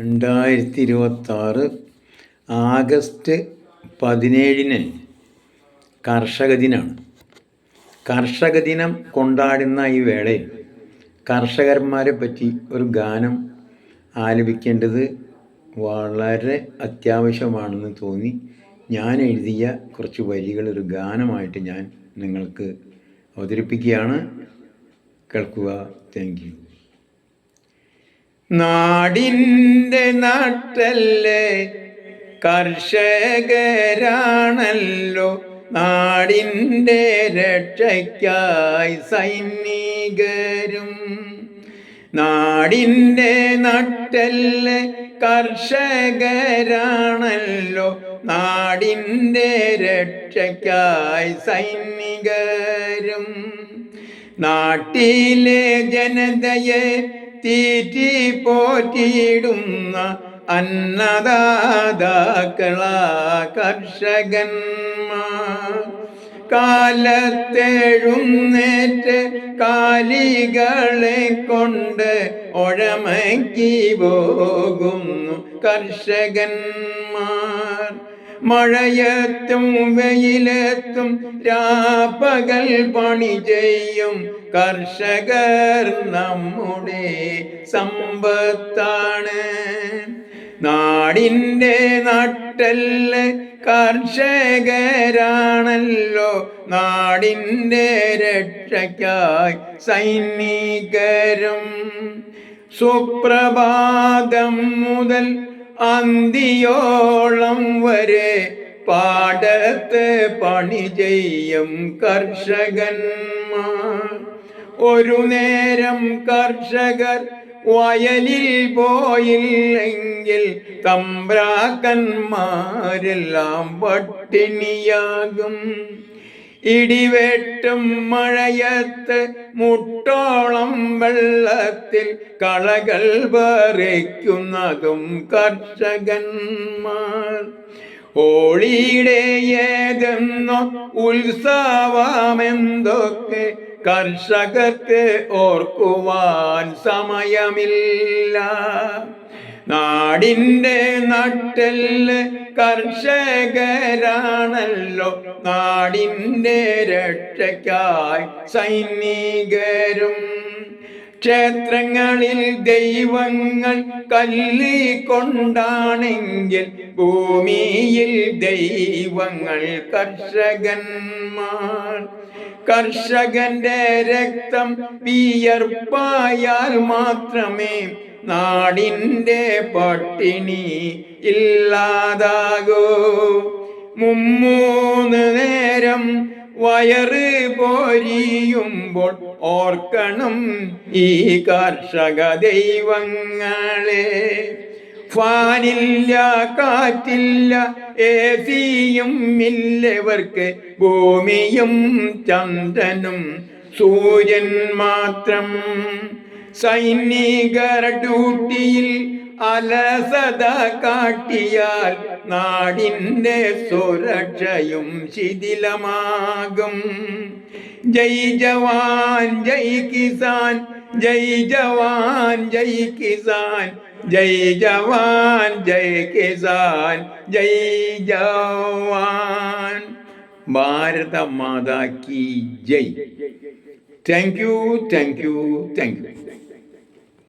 2026 August 17 കർഷക ദിനമാണ്. കർഷക ദിനം കൊണ്ടാടുന്ന ഈ വേളയിൽ കർഷകന്മാരെ പറ്റി ഒരു ഗാനം ആലപിക്കേണ്ടത് വളരെ അത്യാവശ്യമാണെന്ന് തോന്നി ഞാൻ എഴുതിയ കുറച്ച് വരികൾ ഒരു ഗാനമായിട്ട് ഞാൻ നിങ്ങൾക്ക് അവതരിപ്പിക്കുകയാണ്. കേൾക്കുക. Thank you. നാടിൻ്റെ നാട്ടല്ലേ, കർഷകരാണല്ലോ, നാടിൻ്റെ രക്ഷയ്ക്കായി സൈനികരും. നാടിൻ്റെ നാട്ടല്ലേ, കർഷകരാണല്ലോ, നാടിൻ്റെ രക്ഷയ്ക്കായി സൈനികരും. നാട്ടിലെ ജനതയെ തീറ്റി പോറ്റിയിടുന്ന അന്നദാതാക്കള കർഷകന്മാർ. കാലത്തെഴുന്നേറ്റ് കാലികളെ കൊണ്ട് ഒഴമക്കി പോകുന്നു കർഷകന്മാർ. മഴയത്തും വെയിലത്തും രാപ്പകൽ പണി ചെയ്യും കർഷകർ നമ്മുടെ സമ്പത്താണ്. നാടിൻ്റെ നാട്ടല്ലേ, കർഷകരാണല്ലോ, നാടിൻ്റെ രക്ഷയ്ക്കായി സൈനികരും. സുപ്രഭാതം മുതൽ അന്തിയോളം വരെ പാടത്ത് പണി ചെയ്യും കർഷകന്മാർ. ഒരു നേരം കർഷകർ വയലിൽ പോയില്ലെങ്കിൽ തമ്പ്രാക്കന്മാരെല്ലാം പട്ടിണിയാകും. ഇടിവെട്ടും മഴയത്ത് മുട്ടോളം വെള്ളത്തിൽ കളകൾ പറിക്കുന്നതും കർഷകന്മാർ. ഹോളിയുടെ ഏതെന്നോ ഉത്സവമെന്തൊക്കെ കർഷകർക്ക് ഓർക്കുവാൻ സമയമില്ല. നാടിൻ്റെ നാട്ടല്ലേ, കർഷകരാണല്ലോ, നാടിൻ്റെ രക്ഷയ്ക്കായി സൈനികരും. ക്ഷേത്രങ്ങളിൽ ദൈവങ്ങൾ കല്ലിക്കൊണ്ടാണെങ്കിൽ ഭൂമിയിൽ ദൈവങ്ങൾ കർഷകന്മാർ. കർഷകന്റെ രക്തം വിയർപ്പായാൽ മാത്രമേ നാടിൻ്റെ പട്ടിണി ഇല്ലാതാകൂ. 3 നേരം വയറ് പോരിയുമ്പോൾ ഓർക്കണം ഈ കർഷക ദൈവങ്ങളെ. ഫാനില്ല, കാറ്റില്ല, ഏസിയും ഇല്ലവർക്ക്, ഭൂമിയും ചന്ദ്രനും സൂര്യൻ മാത്രം. സൈനികർ ഡ്യൂട്ടിയിൽ അലസത കാട്ടിയാൽ നാടിൻ്റെ സുരക്ഷയും ശിഥിലമാകും. ജയ് ജവാൻ ജയ് കിസാൻ, ജയ് ജവാൻ ജയ് കിസാൻ, ജയ് ജവാൻ ജയ് കിസാൻ, ജയ് ജവാൻ. ഭാരത മാതാ കി ജയ്. Thank you, thank you, thank U.